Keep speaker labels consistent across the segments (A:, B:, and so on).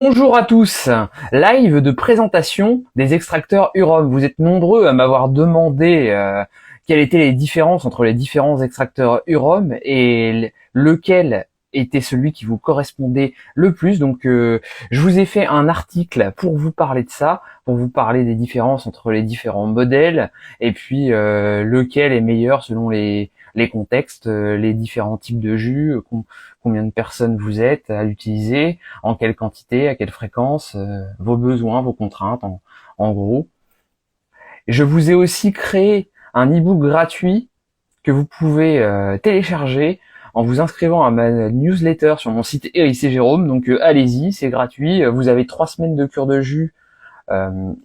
A: Bonjour à tous, live de présentation des extracteurs UROM. Vous êtes nombreux à m'avoir demandé quelles étaient les différences entre les différents extracteurs UROM et lequel était celui qui vous correspondait le plus. Donc je vous ai fait un article pour vous parler de ça, pour vous parler des différences entre les différents modèles et puis lequel est meilleur selon les contextes, les différents types de jus, combien de personnes vous êtes à l'utiliser, en quelle quantité, à quelle fréquence, vos besoins, vos contraintes, en gros. Je vous ai aussi créé un e-book gratuit que vous pouvez télécharger en vous inscrivant à ma newsletter sur mon site Eric et Jérôme. Donc allez-y, c'est gratuit. Vous avez 3 semaines de cure de jus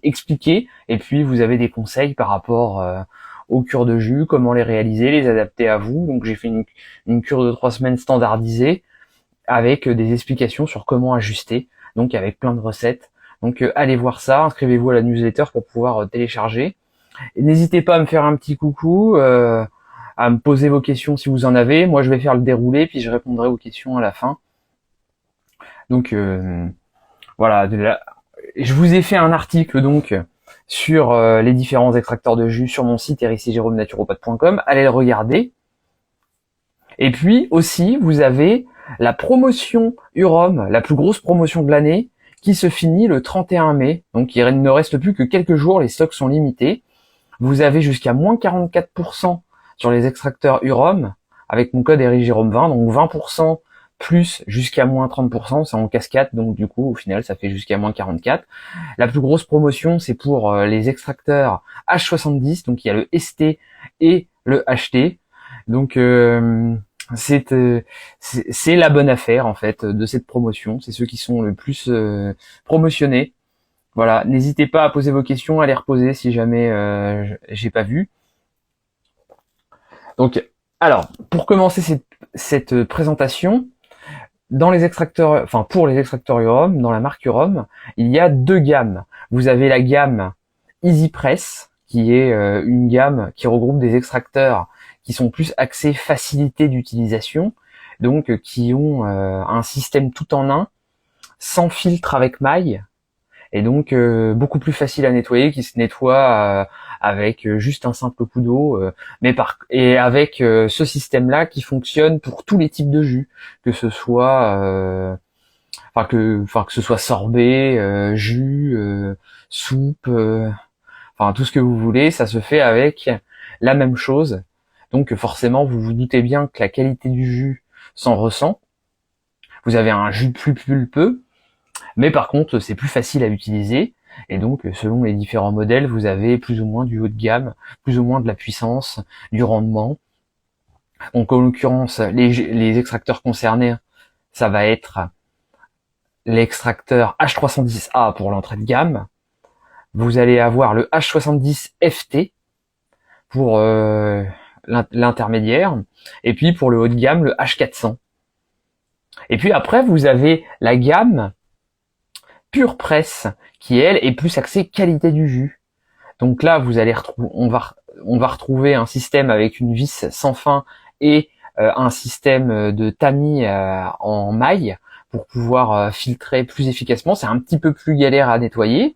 A: expliquées, et puis vous avez des conseils par rapport aux cures de jus, comment les réaliser, les adapter à vous. Donc j'ai fait une cure de 3 semaines standardisée avec des explications sur comment ajuster, donc avec plein de recettes. Donc allez voir ça, inscrivez-vous à la newsletter pour pouvoir télécharger. Et n'hésitez pas à me faire un petit coucou, à me poser vos questions si vous en avez. Moi je vais faire le déroulé, puis je répondrai aux questions à la fin. Donc voilà, je vous ai fait un article donc sur les différents extracteurs de jus sur mon site ericjérômenaturopathe.com. Allez le regarder. Et puis aussi, vous avez la promotion UROM, la plus grosse promotion de l'année, qui se finit le 31 mai. Donc il ne reste plus que quelques jours, les stocks sont limités. Vous avez jusqu'à moins 44% sur les extracteurs UROM avec mon code EricJérôme20, donc 20% plus jusqu'à moins 30%, c'est en cascade, donc du coup au final ça fait jusqu'à moins 44. La plus grosse promotion c'est pour les extracteurs H70, donc il y a le ST et le HT. Donc c'est la bonne affaire en fait de cette promotion, c'est ceux qui sont le plus promotionnés. Voilà, n'hésitez pas à poser vos questions, à les reposer si jamais j'ai pas vu. Donc, alors, pour commencer cette présentation, dans les extracteurs, enfin pour les extracteurs UROM, dans la marque UROM, il y a deux gammes. Vous avez la gamme EasyPress, qui est une gamme qui regroupe des extracteurs qui sont plus axés facilité d'utilisation, donc qui ont un système tout en un, sans filtre avec maille, et donc beaucoup plus facile à nettoyer, qui se nettoie avec juste un simple coup d'eau, et avec ce système-là qui fonctionne pour tous les types de jus, que ce soit que ce soit sorbet, jus, soupe, tout ce que vous voulez, ça se fait avec la même chose. Donc forcément, vous vous doutez bien que la qualité du jus s'en ressent. Vous avez un jus plus pulpeux, mais par contre, c'est plus facile à utiliser. Et donc, selon les différents modèles, vous avez plus ou moins du haut de gamme, plus ou moins de la puissance, du rendement. Donc, en l'occurrence, les extracteurs concernés, ça va être l'extracteur H310A pour l'entrée de gamme. Vous allez avoir le H70 FT pour l'intermédiaire. Et puis, pour le haut de gamme, le H400. Et puis après, vous avez la gamme Pure Press, qui elle est plus axée qualité du jus. Donc là, vous allez on va retrouver un système avec une vis sans fin et un système de tamis en maille pour pouvoir filtrer plus efficacement. C'est un petit peu plus galère à nettoyer,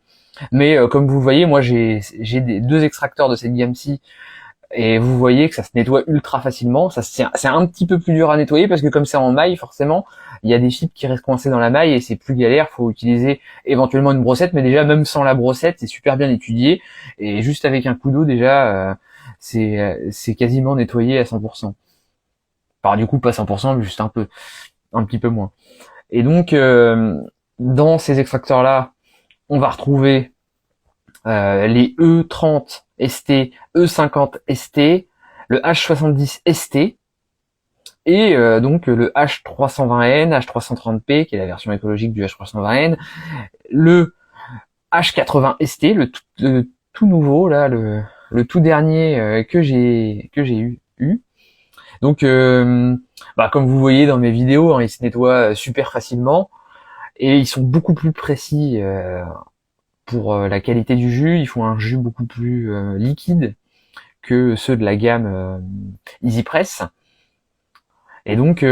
A: mais comme vous le voyez, moi j'ai deux extracteurs de cette gamme-ci. Et vous voyez que ça se nettoie ultra facilement. C'est un petit peu plus dur à nettoyer parce que comme c'est en maille, forcément, il y a des fibres qui restent coincées dans la maille et c'est plus galère. Faut utiliser éventuellement une brossette, mais déjà même sans la brossette, c'est super bien étudié et juste avec un coup d'eau déjà, c'est quasiment nettoyé à 100%. Du coup, pas 100%, mais juste un petit peu moins. Et donc, dans ces extracteurs-là, on va retrouver les E30 ST, E50 ST, le H70 ST, et donc le H320N, H330P, qui est la version écologique du H320N, le H80 ST, le tout nouveau, là, le tout dernier que j'ai eu. Donc, comme vous voyez dans mes vidéos, hein, ils se nettoient super facilement, et ils sont beaucoup plus précis pour la qualité du jus. Ils font un jus beaucoup plus liquide que ceux de la gamme EasyPress. Et donc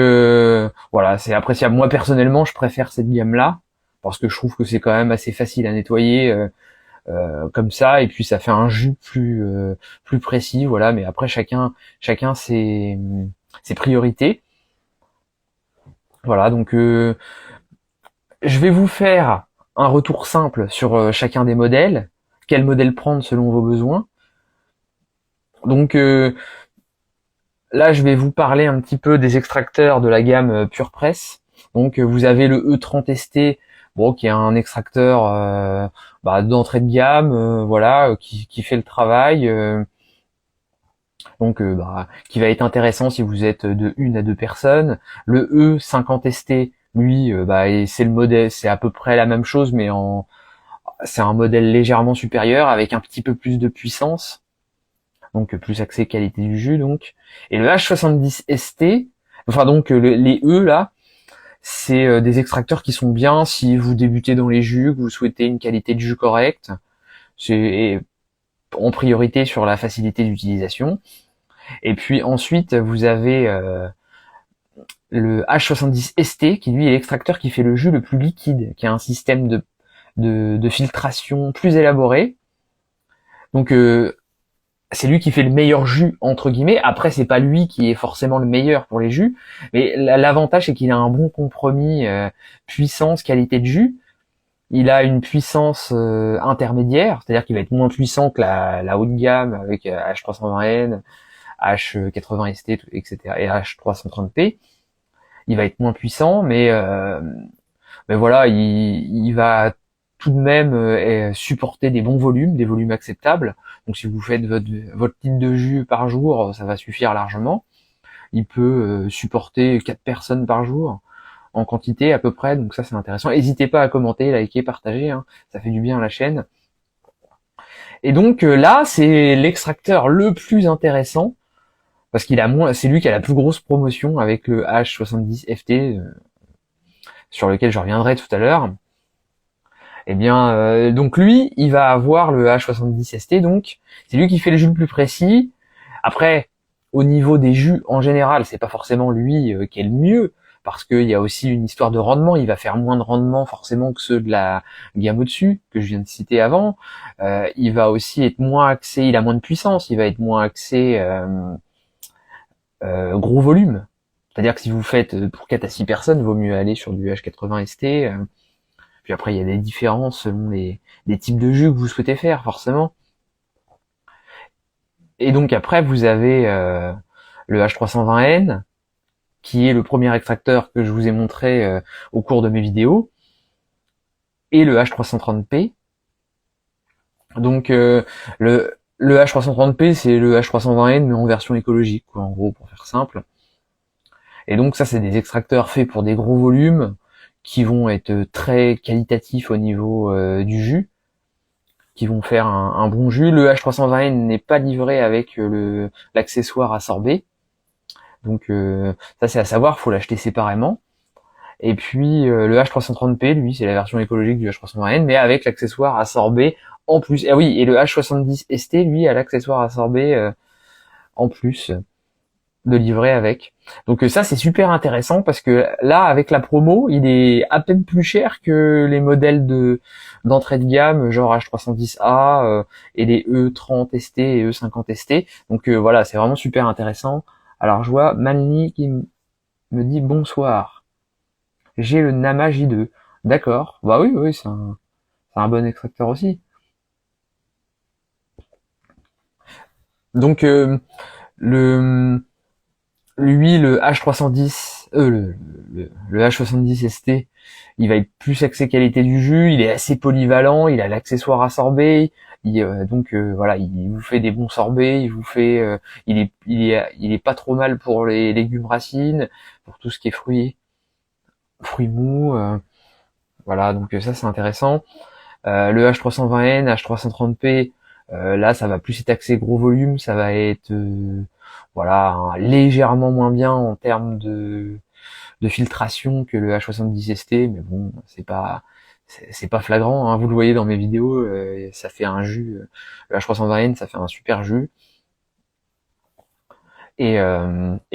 A: voilà, c'est appréciable. Moi personnellement, je préfère cette gamme-là parce que je trouve que c'est quand même assez facile à nettoyer comme ça, et puis ça fait un jus plus précis, voilà. Mais après chacun ses priorités, voilà. Donc je vais vous faire un retour simple sur chacun des modèles, quel modèle prendre selon vos besoins. Donc là, je vais vous parler un petit peu des extracteurs de la gamme PurePress. Donc vous avez le E30 ST, bon, qui est un extracteur d'entrée de gamme, voilà, qui fait le travail, donc qui va être intéressant si vous êtes de 1 à 2 personnes. Le E50 ST, lui, et c'est le modèle, c'est à peu près la même chose, mais c'est un modèle légèrement supérieur avec un petit peu plus de puissance, donc plus axé qualité du jus, donc. Et le H70 ST, enfin donc les E là, c'est des extracteurs qui sont bien si vous débutez dans les jus, que vous souhaitez une qualité de jus correcte. C'est en priorité sur la facilité d'utilisation. Et puis ensuite, vous avez le H70 ST, qui lui est l'extracteur qui fait le jus le plus liquide, qui a un système de filtration plus élaboré. Donc c'est lui qui fait le meilleur jus entre guillemets. Après, c'est pas lui qui est forcément le meilleur pour les jus, mais l'avantage c'est qu'il a un bon compromis puissance qualité de jus. Il a une puissance intermédiaire, c'est-à-dire qu'il va être moins puissant que la haut de gamme avec H320N, H80 ST, etc. et H330P. Il va être moins puissant, mais voilà, il va tout de même supporter des bons volumes, des volumes acceptables. Donc si vous faites votre litre de jus par jour, ça va suffire largement. Il peut supporter 4 personnes par jour en quantité à peu près, donc ça c'est intéressant. N'hésitez pas à commenter, liker, partager, hein, ça fait du bien à la chaîne. Et donc là, c'est l'extracteur le plus intéressant, parce qu'il a moins, c'est lui qui a la plus grosse promotion avec le H70 FT, sur lequel je reviendrai tout à l'heure. Eh bien, donc lui, il va avoir le H70 ST, donc c'est lui qui fait le jus le plus précis. Après, au niveau des jus en général, c'est pas forcément lui qui est le mieux, parce qu'il y a aussi une histoire de rendement. Il va faire moins de rendement forcément que ceux de la gamme au-dessus que je viens de citer avant. Il va aussi être moins axé, il a moins de puissance, il va être moins axé gros volume. C'est-à-dire que si vous faites pour 4 à 6 personnes, vaut mieux aller sur du H80 ST. Puis après, il y a des différences selon les types de jus que vous souhaitez faire, forcément. Et donc après, vous avez le H320N, qui est le premier extracteur que je vous ai montré au cours de mes vidéos, et le H330P. Donc le H330P, c'est le H320N, mais en version écologique, quoi, en gros, pour faire simple. Et donc ça, c'est des extracteurs faits pour des gros volumes, qui vont être très qualitatifs au niveau du jus, qui vont faire un bon jus. Le H320N n'est pas livré avec l'accessoire à sorber, donc ça c'est à savoir, faut l'acheter séparément. Et puis le H330P, lui, c'est la version écologique du H320N, mais avec l'accessoire à sorber en plus. Ah oui, et le H70 ST, lui, a l'accessoire à sorber en plus de livrer avec. Donc ça c'est super intéressant parce que là avec la promo il est à peine plus cher que les modèles d'entrée de gamme genre H310A et les E30 ST et E50 ST. Donc voilà, c'est vraiment super intéressant. Alors je vois Manly qui me dit bonsoir. J'ai le Nama J2. D'accord. Bah oui, c'est un bon extracteur aussi. Donc lui, le H310, le H70 ST, il va être plus axé qualité du jus, il est assez polyvalent, il a l'accessoire à sorber, donc voilà, il vous fait des bons sorbets, il vous fait, il est pas trop mal pour les légumes racines, pour tout ce qui est fruits mous, voilà, donc ça c'est intéressant. Le H320N, H330P, là ça va plus être axé gros volume, ça va être voilà, légèrement moins bien en termes de filtration que le H70 ST, mais bon, c'est pas flagrant, hein. Vous le voyez dans mes vidéos, ça fait un jus, le H320N, ça fait un super jus. Et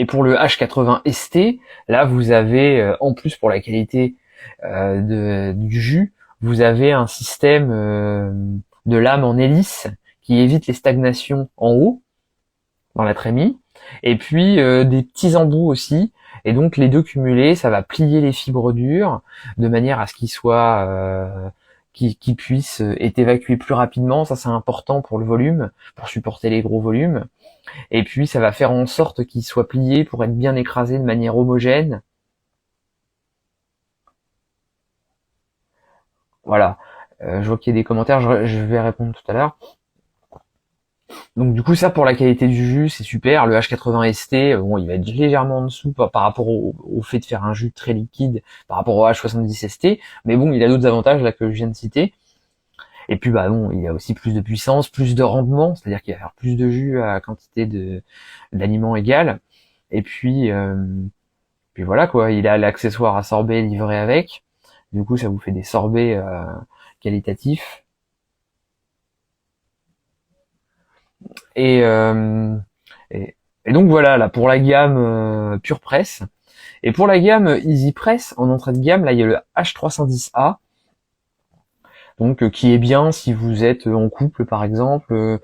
A: pour le H80 ST, là vous avez en plus pour la qualité du jus, vous avez un système de lame en hélice qui évite les stagnations en haut dans la trémie, et puis des petits embouts aussi, et donc les deux cumulés, ça va plier les fibres dures de manière à ce qu'ils soient qui puissent être évacués plus rapidement. Ça c'est important pour le volume, pour supporter les gros volumes, et puis ça va faire en sorte qu'ils soient pliés pour être bien écrasés de manière homogène. Voilà, je vois qu'il y a des commentaires, je vais répondre tout à l'heure. Donc du coup ça pour la qualité du jus c'est super. Le H80 ST, bon il va être légèrement en dessous par rapport au fait de faire un jus très liquide par rapport au H70 ST, mais bon il a d'autres avantages là que je viens de citer. Et puis bah bon il a aussi plus de puissance, plus de rendement, c'est-à-dire qu'il va faire plus de jus à quantité d'aliments égale. Et puis voilà quoi, il a l'accessoire à sorbet livré avec. Du coup ça vous fait des sorbets qualitatifs. Et, euh, et donc voilà, là pour la gamme Pure Press. Et pour la gamme Easy Press, en entrée de gamme, là il y a le H310A, donc qui est bien si vous êtes en couple par exemple,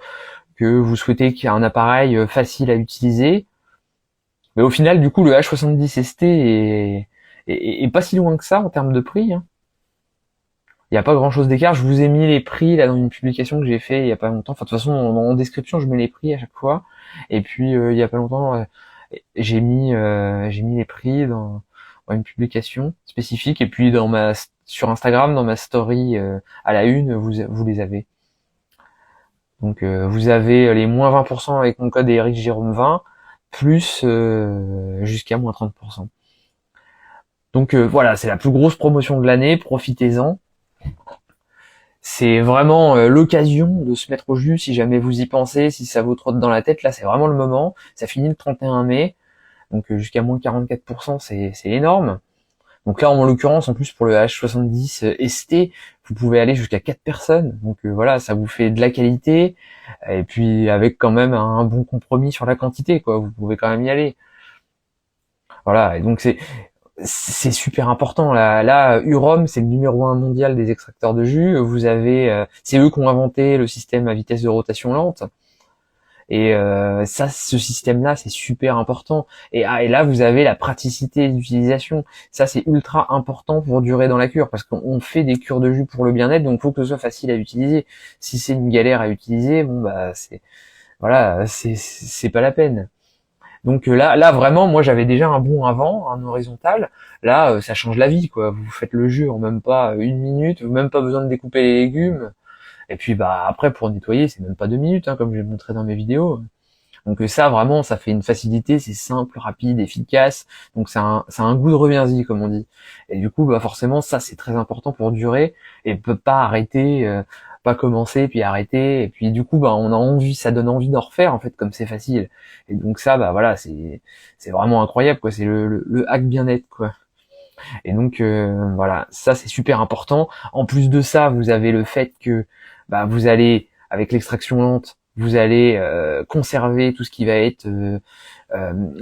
A: que vous souhaitez qu'il y ait un appareil facile à utiliser. Mais au final, du coup, le H70 ST est pas si loin que ça en termes de prix. Hein. Il n'y a pas grand chose d'écart. Je vous ai mis les prix là dans une publication que j'ai fait il y a pas longtemps. Enfin, de toute façon, en description, je mets les prix à chaque fois. Et puis, il y a pas longtemps, j'ai mis les prix dans une publication spécifique. Et puis, sur Instagram, dans ma story à la une, vous les avez. Donc, vous avez les moins 20% avec mon code Eric Jérôme 20, plus jusqu'à moins 30%. Donc voilà, c'est la plus grosse promotion de l'année. Profitez-en. C'est vraiment l'occasion de se mettre au jus si jamais vous y pensez, si ça vous trotte dans la tête. Là, c'est vraiment le moment. Ça finit le 31 mai, donc jusqu'à moins 44%, c'est énorme. Donc là, en l'occurrence, en plus pour le H70 ST, vous pouvez aller jusqu'à 4 personnes. Donc voilà, ça vous fait de la qualité, et puis avec quand même un bon compromis sur la quantité, quoi. Vous pouvez quand même y aller. Voilà, et donc c'est super important. Là, Urom, c'est le numéro 1 mondial des extracteurs de jus. Vous avez, c'est eux qui ont inventé le système à vitesse de rotation lente. Et ce système-là, c'est super important. Et là, vous avez la praticité d'utilisation. Ça, c'est ultra important pour durer dans la cure, parce qu'on fait des cures de jus pour le bien-être, donc faut que ce soit facile à utiliser. Si c'est une galère à utiliser, bon bah c'est pas la peine. Donc là vraiment, moi j'avais déjà un bon avant, un horizontal. Là, ça change la vie, quoi. Vous faites le jus en même pas une minute, même pas besoin de découper les légumes. Et puis bah après pour nettoyer, c'est même pas 2 minutes, hein, comme je l'ai montré dans mes vidéos. Donc ça vraiment, ça fait une facilité, c'est simple, rapide, efficace. Donc c'est un goût de reviens-y comme on dit. Et du coup bah forcément ça c'est très important pour durer et peut pas arrêter, pas commencer puis arrêter. Et puis du coup bah on a envie, ça donne envie d'en refaire en fait comme c'est facile. Et donc ça bah voilà c'est vraiment incroyable quoi. C'est le hack bien-être quoi. Et donc voilà, ça c'est super important. En plus de ça, vous avez le fait que bah, vous allez, avec l'extraction lente, vous allez conserver tout ce qui va être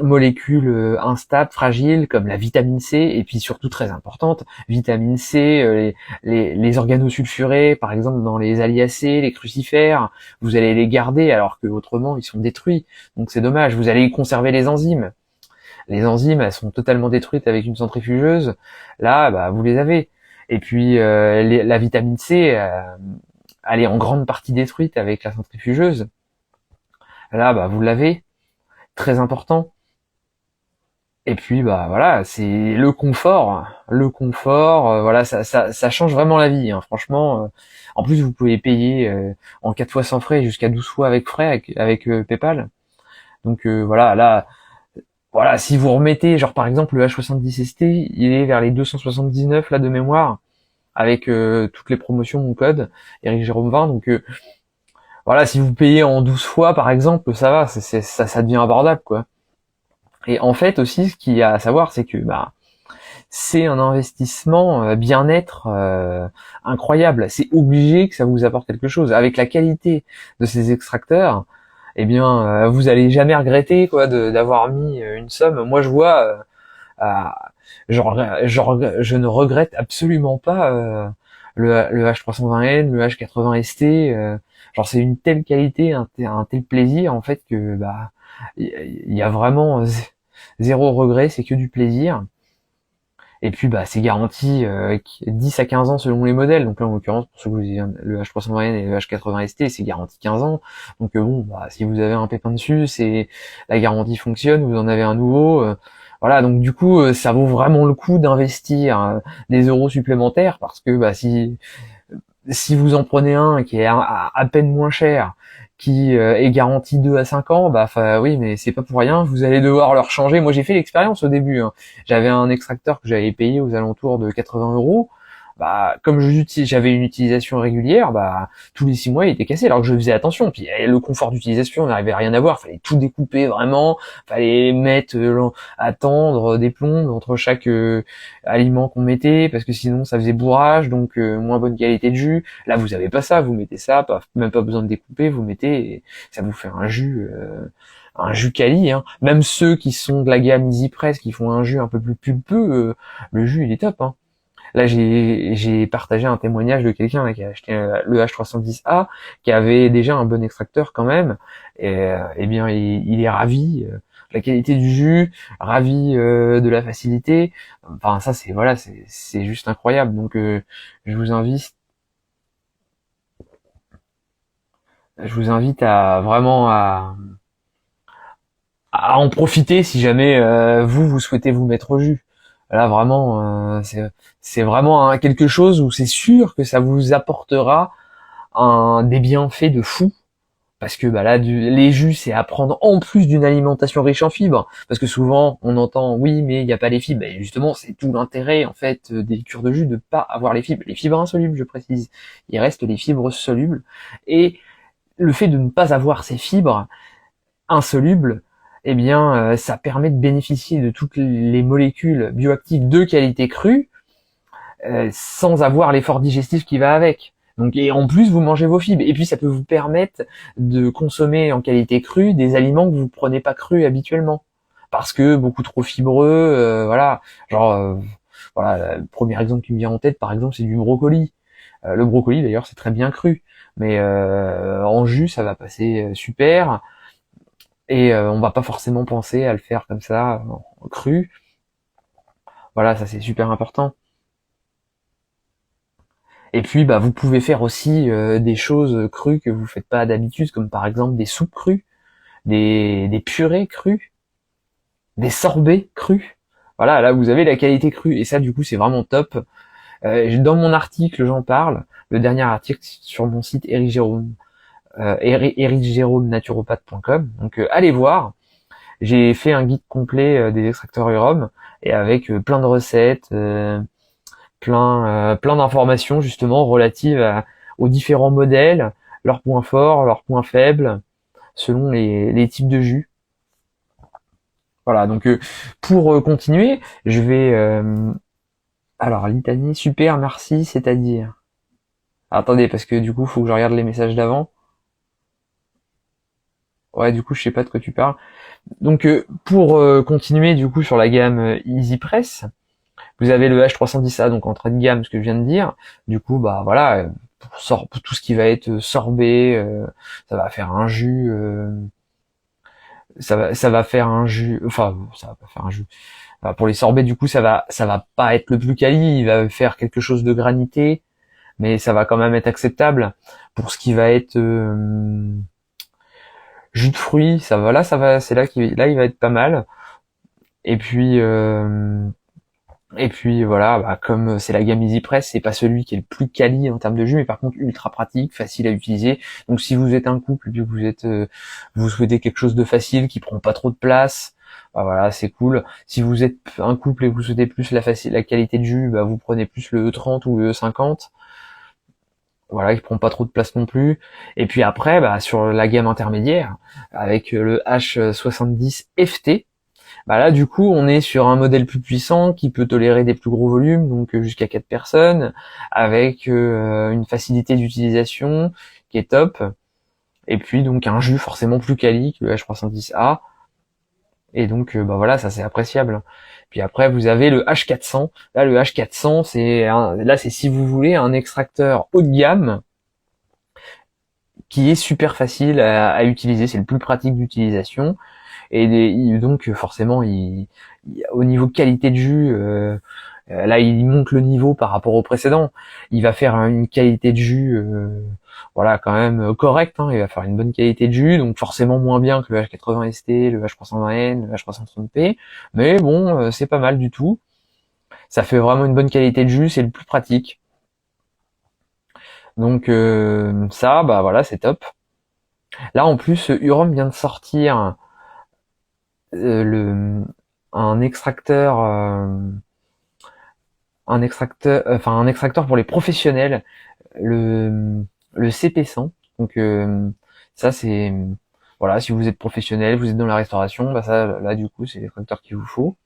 A: molécules instables, fragiles, comme la vitamine C, et puis surtout très importante, vitamine C, les organosulfurés, par exemple dans les aliacées, les crucifères, vous allez les garder alors que autrement ils sont détruits. Donc c'est dommage. Vous allez conserver les enzymes. Les enzymes, elles sont totalement détruites avec une centrifugeuse. Là, bah, vous les avez. Et puis la vitamine C, elle est en grande partie détruite avec la centrifugeuse. Là, bah, vous l'avez. Très important. Et puis, bah voilà, c'est le confort. Le confort, voilà, ça change vraiment la vie. Hein. Franchement, en plus, vous pouvez payer en 4 fois sans frais, jusqu'à 12 fois avec frais avec PayPal. Donc voilà, là. Voilà, si vous remettez, genre par exemple le H70 ST, il est vers les 279 là de mémoire, avec toutes les promotions, mon code, Eric Jérôme 20, donc voilà, si vous payez en 12 fois par exemple, ça va, ça devient abordable quoi. Et en fait aussi, ce qu'il y a à savoir, c'est que bah c'est un investissement bien-être incroyable. C'est obligé que ça vous apporte quelque chose. Avec la qualité de ces extracteurs, eh bien, vous allez jamais regretter quoi d'avoir mis une somme. Moi, je vois je ne regrette absolument pas le H320N, le H80 ST. Genre c'est une telle qualité, un tel plaisir en fait que bah il y a vraiment zéro regret, c'est que du plaisir. Et puis bah c'est garanti 10 à 15 ans selon les modèles. Donc là en l'occurrence pour ceux que vous avez le H320N et le H80 ST, c'est garanti 15 ans. Donc bon bah si vous avez un pépin dessus, c'est la garantie fonctionne, vous en avez un nouveau. Voilà, donc du coup ça vaut vraiment le coup d'investir des euros supplémentaires parce que bah si vous en prenez un qui est à peine moins cher, qui est garanti 2 à 5 ans, bah oui, mais c'est pas pour rien, vous allez devoir leur changer. Moi j'ai fait l'expérience au début, hein. J'avais un extracteur que j'avais payé aux alentours de 80 euros. Bah comme j'avais une utilisation régulière, bah tous les 6 mois il était cassé alors que je faisais attention. Puis le confort d'utilisation, on n'arrivait à rien à voir, fallait tout découper vraiment, fallait mettre attendre des plombes entre chaque aliment qu'on mettait parce que sinon ça faisait bourrage, donc moins bonne qualité de jus. Là vous avez pas ça, vous mettez ça, même pas besoin de découper, vous mettez et ça vous fait un jus quali, hein. Même ceux qui sont de la gamme Easy Press qui font un jus un peu plus pulpeux, le jus il est top, hein. Là, j'ai partagé un témoignage de quelqu'un qui a acheté le H310A, qui avait déjà un bon extracteur quand même. Et eh bien, il est ravi de la qualité du jus, ravi de la facilité. Enfin, ça, c'est juste incroyable. Donc, je vous invite à vraiment à en profiter si jamais vous souhaitez vous mettre au jus. Là vraiment c'est vraiment quelque chose où c'est sûr que ça vous apportera des bienfaits de fou parce que bah là les jus c'est à prendre en plus d'une alimentation riche en fibres parce que souvent on entend oui mais il n'y a pas les fibres et justement c'est tout l'intérêt en fait des cures de jus de pas avoir les fibres insolubles je précise, il reste les fibres solubles et le fait de ne pas avoir ces fibres insoluble, eh bien, ça permet de bénéficier de toutes les molécules bioactives de qualité crue, sans avoir l'effort digestif qui va avec. Donc, et en plus, vous mangez vos fibres. Et puis, ça peut vous permettre de consommer en qualité crue des aliments que vous prenez pas crus habituellement. Parce que beaucoup trop fibreux, voilà. Genre, voilà, le premier exemple qui me vient en tête, par exemple, c'est du brocoli. Le brocoli, d'ailleurs, c'est très bien cru. Mais en jus, ça va passer super. Et on va pas forcément penser à le faire comme ça en cru. Voilà, ça c'est super important. Et puis bah vous pouvez faire aussi des choses crues que vous faites pas d'habitude, comme par exemple des soupes crues, des purées crues, des sorbets crus. Voilà, là vous avez la qualité crue et ça du coup c'est vraiment top. Dans mon article j'en parle, le dernier article sur mon site Eric Jérôme, ericjéromenaturopathe.com. Donc allez voir. J'ai fait un guide complet des extracteurs UROM et avec plein de recettes, plein d'informations justement relatives aux différents modèles, leurs points forts, leurs points faibles, selon les types de jus. Voilà, donc pour continuer, je vais... alors, litanie, super, merci, c'est-à-dire... Attendez, parce que du coup, faut que je regarde les messages d'avant. Ouais, du coup, je sais pas de quoi tu parles. Donc pour continuer du coup sur la gamme Easy Press, vous avez le H310A donc entrée de gamme, ce que je viens de dire. Du coup bah voilà pour tout ce qui va être sorbet, ça va faire un jus, ça va faire un jus, enfin ça va pas faire un jus. Pour les sorbets du coup ça va pas être le plus quali, il va faire quelque chose de granité, mais ça va quand même être acceptable. Pour ce qui va être jus de fruits, c'est là il va être pas mal. Et puis voilà, bah, comme c'est la gamme Easy Press, c'est pas celui qui est le plus quali en termes de jus, mais par contre ultra pratique, facile à utiliser. Donc si vous êtes un couple et que vous souhaitez quelque chose de facile qui prend pas trop de place, bah voilà, c'est cool. Si vous êtes un couple et que vous souhaitez plus la qualité de jus, bah vous prenez plus le E30 ou le E50. Voilà, qui prend pas trop de place non plus. Et puis après, bah, sur la gamme intermédiaire, avec le H70 FT, bah là du coup on est sur un modèle plus puissant qui peut tolérer des plus gros volumes, donc jusqu'à 4 personnes, avec une facilité d'utilisation qui est top, et puis donc un jus forcément plus quali que le H310A, Et donc bah voilà, ça c'est appréciable. Puis après vous avez le H400. Là le H400 c'est si vous voulez un extracteur haut de gamme qui est super facile à utiliser, c'est le plus pratique d'utilisation. Et donc forcément au niveau qualité de jus, là il monte le niveau par rapport au précédent. Il va faire une qualité de jus voilà quand même correcte, hein. Il va faire une bonne qualité de jus, donc forcément moins bien que le H80 ST, le H320N, le H330P, mais bon c'est pas mal du tout. Ça fait vraiment une bonne qualité de jus, c'est le plus pratique. Donc ça bah voilà, c'est top. Là en plus Urom vient de sortir le un extracteur un extracteur pour les professionnels, le CP100. Donc ça c'est voilà, si vous êtes professionnel, vous êtes dans la restauration, bah ça là du coup c'est l'extracteur qu'il vous faut.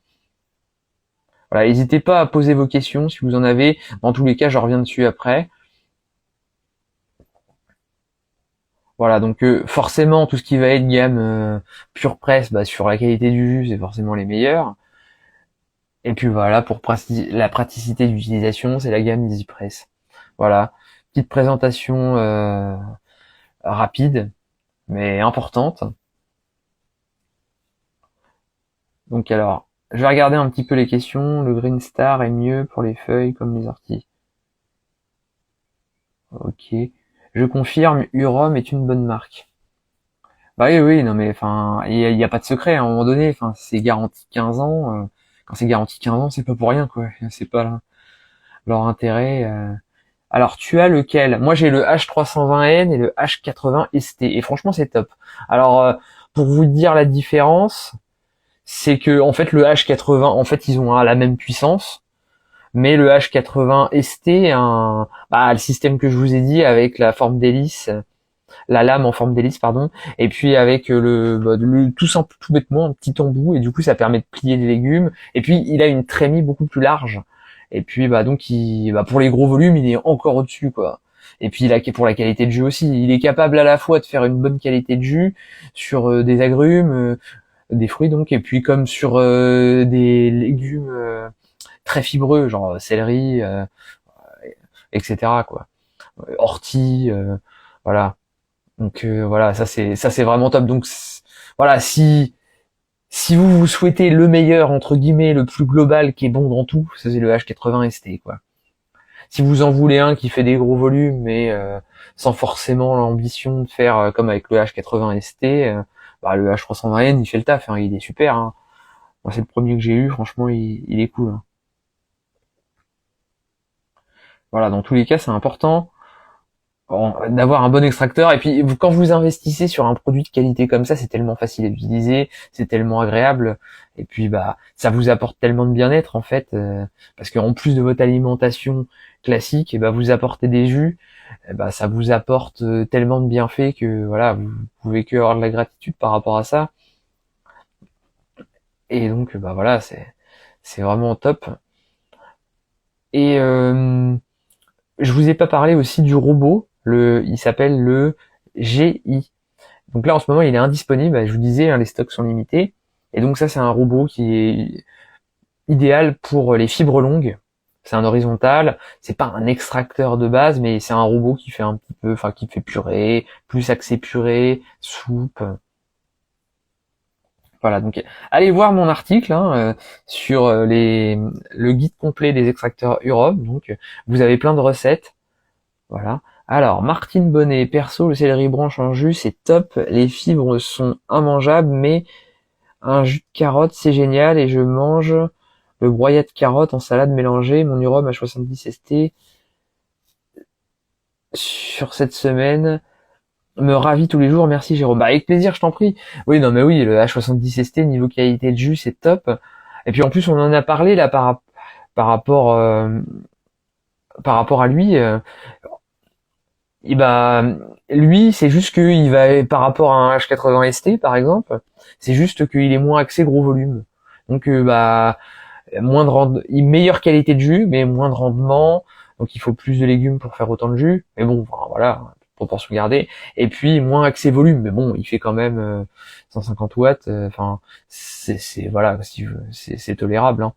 A: Voilà, n'hésitez pas à poser vos questions si vous en avez. Dans tous les cas, je reviens dessus après. Voilà, donc forcément tout ce qui va être gamme pure presse, bah, sur la qualité du jus, c'est forcément les meilleurs. Et puis voilà, pour la praticité d'utilisation, c'est la gamme EasyPress. Voilà, petite présentation rapide, mais importante. Donc alors, je vais regarder un petit peu les questions. Le Green Star est mieux pour les feuilles comme les orties. Ok. Je confirme, Urom est une bonne marque. Bah oui, oui, non mais enfin, il y a pas de secret à un moment donné. Enfin, c'est garanti 15 ans. Quand c'est garanti 15 ans, c'est pas pour rien, quoi. C'est pas leur intérêt. Alors, tu as lequel? Moi, j'ai le H320N et le H80 ST. Et franchement, c'est top. Alors, pour vous dire la différence, c'est que en fait, le H80, en fait, ils ont la même puissance, mais le H80 ST, le système que je vous ai dit avec la forme d'hélice, la lame en forme d'hélice, pardon, et puis avec tout bêtement un petit embout, et du coup, ça permet de plier les légumes. Et puis, il a une trémie beaucoup plus large. Et puis donc pour les gros volumes, il est encore au-dessus, quoi. Et puis là, pour la qualité de jus aussi, il est capable à la fois de faire une bonne qualité de jus sur des agrumes, des fruits donc, et puis comme sur des légumes très fibreux, genre céleri, etc. quoi. Ortie, voilà. Donc voilà, ça c'est vraiment top. Donc voilà, si vous souhaitez le meilleur, entre guillemets, le plus global, qui est bon dans tout, ça c'est le H80 ST, quoi. Si vous en voulez un qui fait des gros volumes, mais sans forcément l'ambition de faire comme avec le H80 ST, le H320N, il fait le taf, hein, il est super. Hein. Moi, c'est le premier que j'ai eu, franchement, il est cool. Hein. Voilà, dans tous les cas, c'est important d'avoir un bon extracteur. Et puis quand vous investissez sur un produit de qualité comme ça, c'est tellement facile à utiliser, c'est tellement agréable, et puis ça vous apporte tellement de bien-être en fait, parce qu'en plus de votre alimentation classique, et vous apportez des jus, ça vous apporte tellement de bienfaits que voilà, vous pouvez que avoir de la gratitude par rapport à ça. Et donc voilà, c'est vraiment top. Et je vous ai pas parlé aussi du robot. Il s'appelle le GI. Donc là, en ce moment, il est indisponible. Je vous disais, hein, les stocks sont limités. Et donc ça, c'est un robot qui est idéal pour les fibres longues. C'est un horizontal. C'est pas un extracteur de base, mais c'est un robot qui fait un petit peu, enfin, qui fait purée, plus axé purée, soupe. Voilà, donc allez voir mon article sur le guide complet des extracteurs Urom. Donc vous avez plein de recettes. Voilà. Alors, Martine Bonnet, perso, le céleri branche en jus, c'est top. Les fibres sont immangeables, mais un jus de carotte, c'est génial. Et je mange le broyat de carotte en salade mélangée. Mon Urom à 70 ST sur cette semaine me ravit tous les jours. Merci Jérôme. Avec plaisir, je t'en prie. Oui, non mais oui, le H70 ST, niveau qualité de jus, c'est top. Et puis en plus, on en a parlé là par rapport à lui. Et lui, c'est juste qu'il va, par rapport à un H80 ST, par exemple, c'est juste qu'il est moins axé gros volume. Donc, moins de meilleure qualité de jus, mais moins de rendement. Donc, il faut plus de légumes pour faire autant de jus. Mais bon, voilà, proportion gardée. Et puis moins accès volume, mais bon, il fait quand même 150 watts. Enfin, c'est voilà, si c'est tolérable. Hein.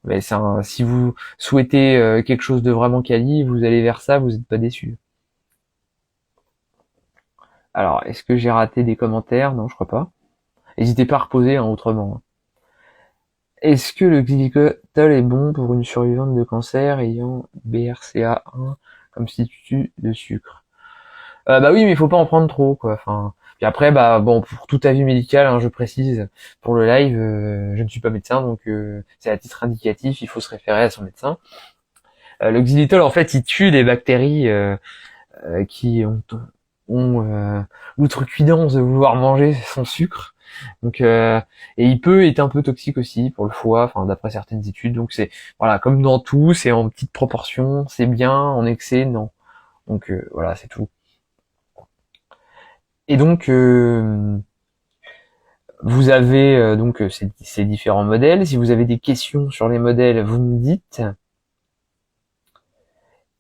A: Mais si vous souhaitez quelque chose de vraiment quali, vous allez vers ça, vous n'êtes pas déçu. Alors, est-ce que j'ai raté des commentaires? Non, je crois pas. N'hésitez pas à reposer hein, autrement. Est-ce que le xylitol est bon pour une survivante de cancer ayant BRCA1 comme substitut de sucre? Bah oui, mais il faut pas en prendre trop, quoi. Enfin, puis après, bah bon, pour tout avis médical, hein, je précise, pour le live, je ne suis pas médecin, donc c'est à titre indicatif, il faut se référer à son médecin. Le xylitol, en fait, il tue des bactéries qui ont l'outrecuidance de vouloir manger son sucre. Donc et il peut être un peu toxique aussi pour le foie, enfin d'après certaines études. Donc c'est voilà, comme dans tout, c'est en petite proportion, c'est bien, en excès non. Donc voilà, c'est tout. Et donc vous avez donc ces différents modèles. Si vous avez des questions sur les modèles, vous me dites.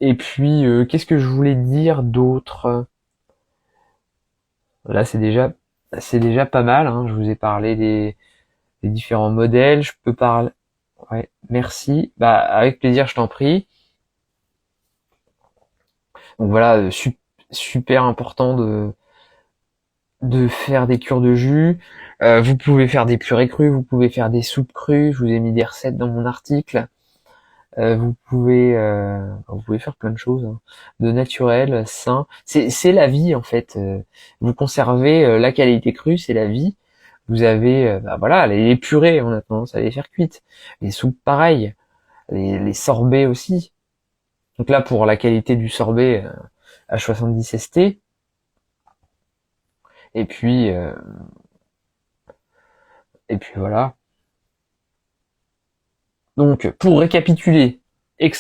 A: Et puis qu'est-ce que je voulais dire d'autre? Là c'est déjà pas mal. Hein. Je vous ai parlé des différents modèles. Je peux parler. Ouais, merci. Bah avec plaisir, je t'en prie. Donc voilà, super important de faire des cures de jus. Vous pouvez faire des purées crues, vous pouvez faire des soupes crues. Je vous ai mis des recettes dans mon article. Vous pouvez faire plein de choses, hein. De naturel, sain. C'est la vie en fait. Vous conservez la qualité crue, c'est la vie. Vous avez, bah voilà, les purées, on a tendance à les faire cuites. Les soupes, pareil. Les sorbets aussi. Donc là, pour la qualité du sorbet H70 ST. Et puis, euh, et puis voilà. Donc, pour récapituler,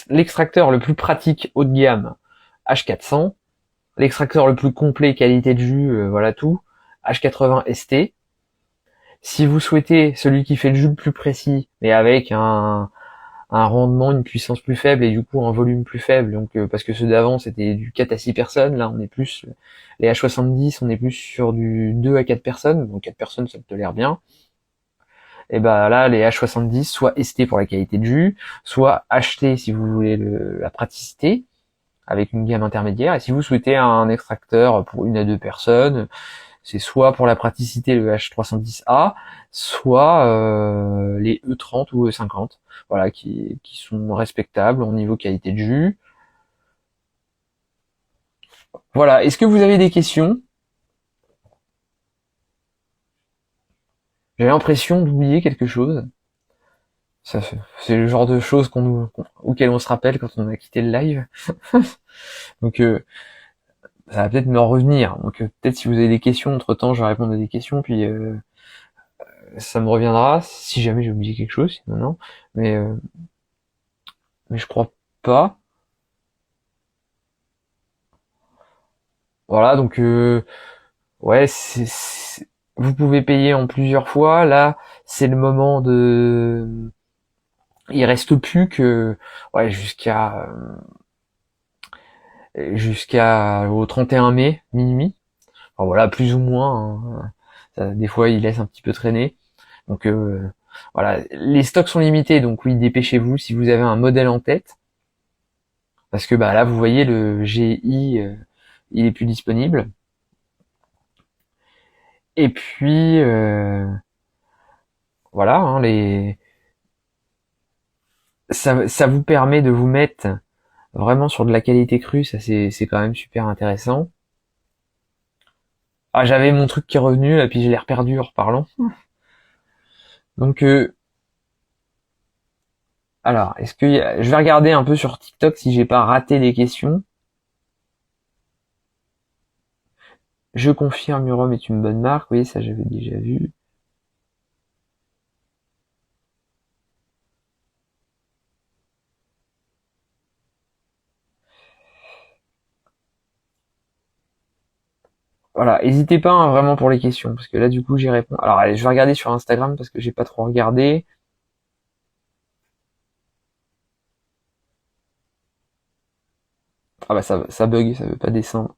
A: l'extracteur le plus pratique haut de gamme, H400. L'extracteur le plus complet, qualité de jus, voilà tout, H80 ST. Si vous souhaitez celui qui fait le jus le plus précis, mais avec un rendement, une puissance plus faible et du coup un volume plus faible, donc parce que ceux d'avant c'était du 4 à 6 personnes, là on est plus, les H70 on est plus sur du 2 à 4 personnes, donc 4 personnes ça me tolère bien. Et ben là les H70 soit ST pour la qualité de jus, soit HT si vous voulez la praticité, avec une gamme intermédiaire. Et si vous souhaitez un extracteur pour une à deux personnes, c'est soit pour la praticité le H310A, soit les E30 ou E50, voilà, qui sont respectables au niveau qualité de jus. Voilà, est-ce que vous avez des questions? J'ai l'impression d'oublier quelque chose. C'est le genre de choses auquel on se rappelle quand on a quitté le live. Donc ça va peut-être me revenir. Donc peut-être si vous avez des questions, entre temps je vais répondre à des questions, puis ça me reviendra si jamais j'ai oublié quelque chose, sinon non. Mais mais je crois pas. Voilà, donc ouais, vous pouvez payer en plusieurs fois. Là, c'est le moment de. Il reste plus que ouais jusqu'à au 31 mai minuit. Enfin, voilà, plus ou moins. Hein. Des fois, il laisse un petit peu traîner. Donc voilà, les stocks sont limités, donc oui, dépêchez-vous si vous avez un modèle en tête, parce que bah là, vous voyez le GI, il est plus disponible. Et puis voilà, hein, ça vous permet de vous mettre vraiment sur de la qualité crue, ça c'est quand même super intéressant. Ah, j'avais mon truc qui est revenu, là, puis je l'ai reperdu en reparlant. Donc alors, je vais regarder un peu sur TikTok si j'ai pas raté des questions. Je confirme, Urom est une bonne marque, oui, ça j'avais déjà vu. Voilà, n'hésitez pas hein, vraiment pour les questions, parce que là du coup j'y réponds. Alors allez, je vais regarder sur Instagram parce que j'ai pas trop regardé. Ah bah ça bug, ça veut pas descendre.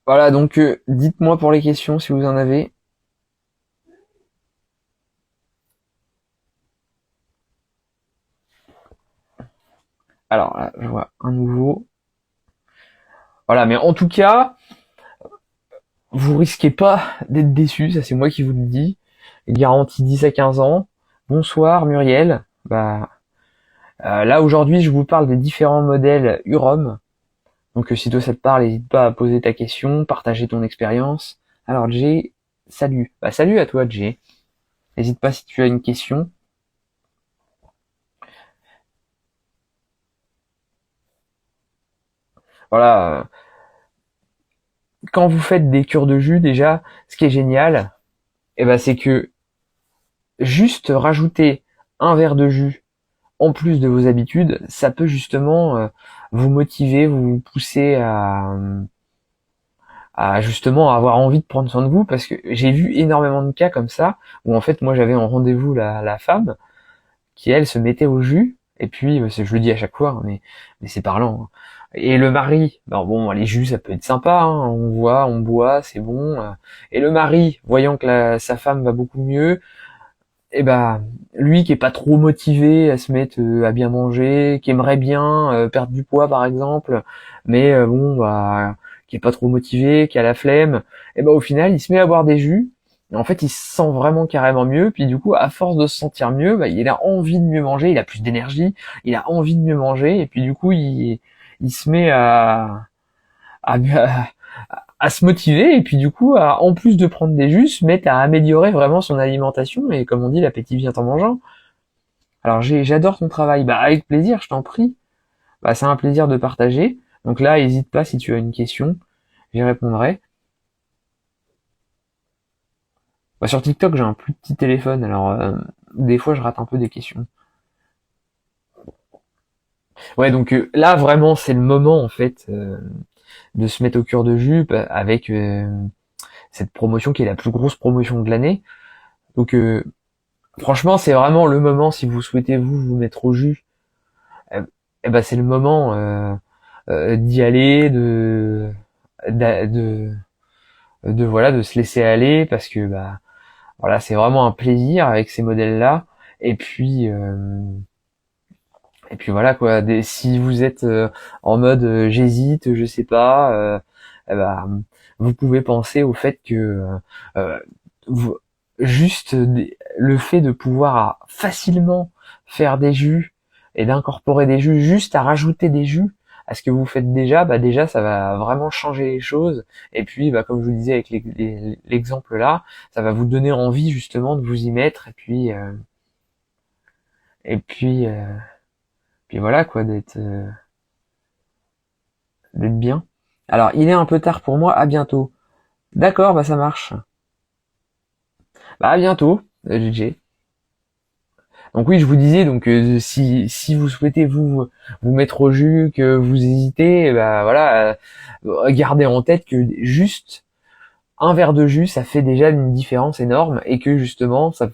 A: Voilà, donc dites-moi pour les questions si vous en avez. Alors là, je vois un nouveau. Voilà, mais en tout cas, vous risquez pas d'être déçus, ça c'est moi qui vous le dis. Garantie 10 à 15 ans. Bonsoir Muriel. Bah là aujourd'hui je vous parle des différents modèles UROM. Donc si toi ça te parle, n'hésite pas à poser ta question, partager ton expérience. Alors Jay, salut. Bah salut à toi Jay. N'hésite pas si tu as une question. Voilà. Quand vous faites des cures de jus déjà, ce qui est génial, c'est que juste rajouter un verre de jus en plus de vos habitudes, ça peut justement vous motiver, vous pousser à justement avoir envie de prendre soin de vous, parce que j'ai vu énormément de cas comme ça où en fait moi j'avais en rendez-vous la femme qui elle se mettait au jus, et puis je le dis à chaque fois, hein, mais c'est parlant, hein. Et le mari, ben bon, les jus ça peut être sympa, hein, on boit, c'est bon, et le mari voyant que sa femme va beaucoup mieux, et lui qui est pas trop motivé à se mettre à bien manger, qui aimerait bien perdre du poids par exemple, mais qui est pas trop motivé, qui a la flemme, et au final il se met à boire des jus. Et en fait, il se sent vraiment carrément mieux. Puis du coup, à force de se sentir mieux, il a envie de mieux manger, il a plus d'énergie, il a envie de mieux manger. Et puis du coup, il se met à, à se motiver, et puis du coup, en plus de prendre des jus, se mettre à améliorer vraiment son alimentation, et comme on dit, l'appétit vient en mangeant. Alors j'adore ton travail, avec plaisir, je t'en prie. C'est un plaisir de partager. Donc là, n'hésite pas si tu as une question, j'y répondrai. Sur TikTok, j'ai un plus petit téléphone, alors des fois je rate un peu des questions. Ouais, donc là vraiment c'est le moment en fait de se mettre au cœur de jus avec cette promotion qui est la plus grosse promotion de l'année. Donc franchement, c'est vraiment le moment si vous souhaitez vous mettre au jus. C'est le moment d'y aller, de, voilà, de se laisser aller, parce que voilà, c'est vraiment un plaisir avec ces modèles-là. Et puis voilà quoi. Si vous êtes en mode j'hésite, je sais pas, eh ben, vous pouvez penser au fait que euh, vous- juste le fait de pouvoir facilement faire des jus et d'incorporer des jus, juste à rajouter des jus à ce que vous faites déjà, déjà ça va vraiment changer les choses. Et puis comme je vous disais avec l'exemple là, ça va vous donner envie justement de vous y mettre, et puis voilà quoi, d'être bien. Alors il est un peu tard pour moi, à bientôt. D'accord, ça marche. À bientôt, JJ. Donc oui, je vous disais, donc si vous souhaitez vous mettre au jus, que vous hésitez, voilà, gardez en tête que juste un verre de jus, ça fait déjà une différence énorme, et que justement ça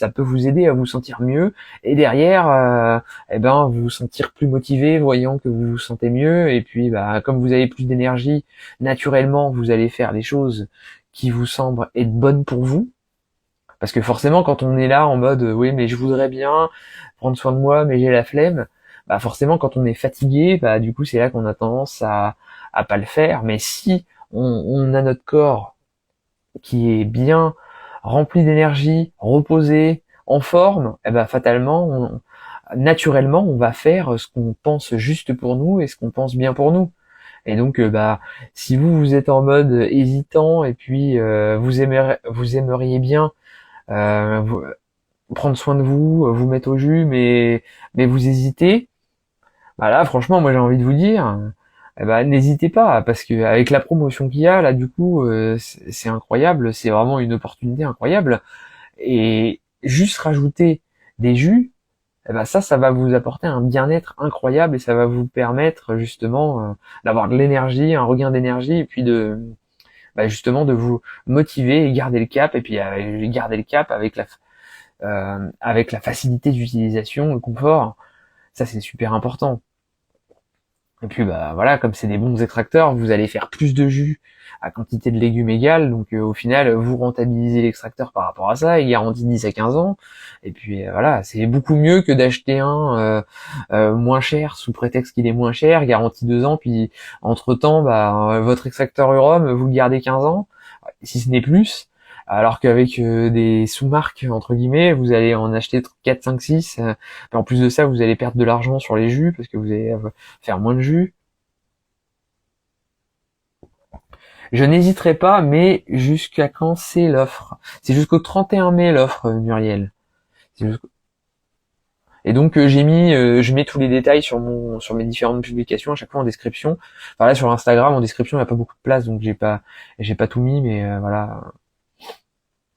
A: peut vous aider à vous sentir mieux, et derrière vous vous sentir plus motivé voyant que vous vous sentez mieux. Et puis comme vous avez plus d'énergie, naturellement vous allez faire les choses qui vous semblent être bonnes pour vous. Parce que forcément, quand on est là en mode oui, mais je voudrais bien prendre soin de moi, mais j'ai la flemme, forcément, quand on est fatigué, du coup, c'est là qu'on a tendance à pas le faire. Mais si on a notre corps qui est bien rempli d'énergie, reposé, en forme, fatalement, naturellement, on va faire ce qu'on pense juste pour nous et ce qu'on pense bien pour nous. Et donc, si vous êtes en mode hésitant, et puis vous aimeriez bien vous, prendre soin de vous, vous mettre au jus, mais vous hésitez, là franchement moi j'ai envie de vous dire, n'hésitez pas, parce que avec la promotion qu'il y a là, du coup c'est incroyable, c'est vraiment une opportunité incroyable. Et juste rajouter des jus, ça va vous apporter un bien-être incroyable, et ça va vous permettre justement d'avoir de l'énergie, un regain d'énergie, et puis justement de vous motiver et garder le cap, et puis garder le cap avec la facilité d'utilisation, le confort. Ça c'est super important. Et puis bah voilà, comme c'est des bons extracteurs, vous allez faire plus de jus à quantité de légumes égale, donc au final vous rentabilisez l'extracteur par rapport à ça, il garantit 10 à 15 ans, et puis voilà, c'est beaucoup mieux que d'acheter un moins cher sous prétexte qu'il est moins cher, garantie 2 ans, puis entre temps bah votre extracteur Urom vous le gardez 15 ans, si ce n'est plus, alors qu'avec des sous-marques entre guillemets, vous allez en acheter 4, 5, 6, en plus de ça vous allez perdre de l'argent sur les jus parce que vous allez faire moins de jus. Je n'hésiterai pas, mais jusqu'à quand c'est l'offre? C'est jusqu'au 31 mai l'offre, Muriel. Et donc je mets tous les détails sur mes différentes publications à chaque fois en description. Enfin là sur Instagram en description il n'y a pas beaucoup de place donc j'ai pas tout mis, mais voilà.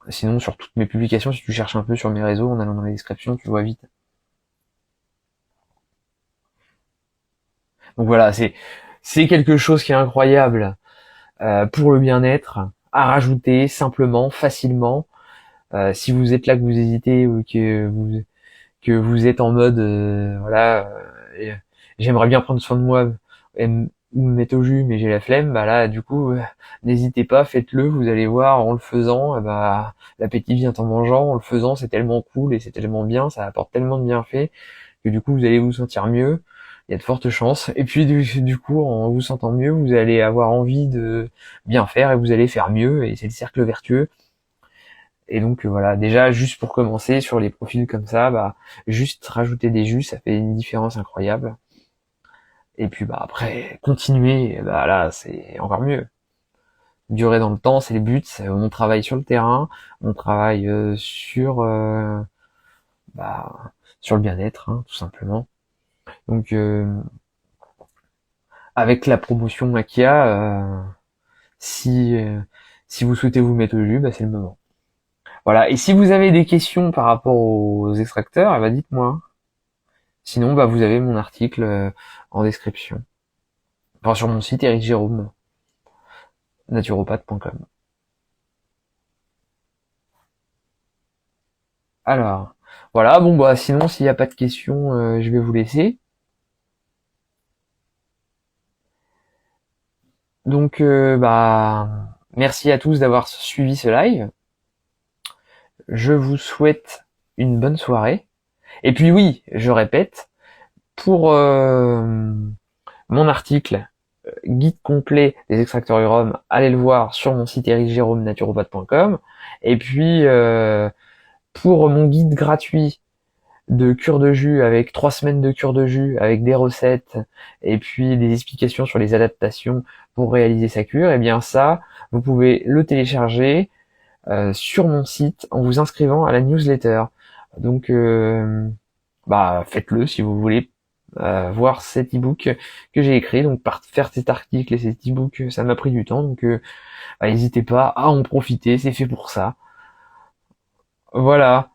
A: Sinon sur toutes mes publications, si tu cherches un peu sur mes réseaux en allant dans les descriptions, tu vois vite. Donc voilà, c'est quelque chose qui est incroyable pour le bien-être, à rajouter simplement, facilement. Si vous êtes là, que vous hésitez ou que vous êtes en mode voilà, j'aimerais bien prendre soin de moi ou me mettre au jus, mais j'ai la flemme, bah là du coup n'hésitez pas, faites-le, vous allez voir en le faisant, bah l'appétit vient en mangeant, en le faisant c'est tellement cool et c'est tellement bien, ça apporte tellement de bienfaits que du coup vous allez vous sentir mieux, il y a de fortes chances, et puis du coup en vous sentant mieux, vous allez avoir envie de bien faire et vous allez faire mieux, et c'est le cercle vertueux. Et donc voilà, déjà juste pour commencer sur les profils comme ça, bah juste rajouter des jus, ça fait une différence incroyable. Et puis bah après continuer, bah là c'est encore mieux. Durer dans le temps, c'est le but. On travaille sur le terrain, on travaille bah, sur le bien-être, hein, tout simplement. Donc avec la promotion Makia, si si vous souhaitez vous mettre au jus, bah c'est le moment. Voilà. Et si vous avez des questions par rapport aux extracteurs, eh ben dites-moi. Sinon, bah, vous avez mon article en description. Enfin, sur mon site Eric Jérôme, naturopathe.com. Alors, voilà, bon bah sinon s'il n'y a pas de questions, je vais vous laisser. Donc bah merci à tous d'avoir suivi ce live. Je vous souhaite une bonne soirée. Et puis oui, je répète, pour mon article guide complet des extracteurs Urom, allez le voir sur mon site ericjérôme-naturopathe.com. Et puis pour mon guide gratuit de cure de jus avec 3 semaines de cure de jus avec des recettes et puis des explications sur les adaptations pour réaliser sa cure, et bien ça, vous pouvez le télécharger sur mon site en vous inscrivant à la newsletter. Donc bah faites-le si vous voulez voir cet ebook que j'ai écrit. Donc par faire cet article et cet ebook, ça m'a pris du temps, donc bah, n'hésitez pas à en profiter, c'est fait pour ça. Voilà.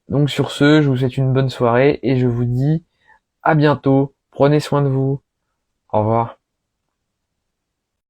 A: Donc sur ce, je vous souhaite une bonne soirée et je vous dis à bientôt. Prenez soin de vous. Au revoir.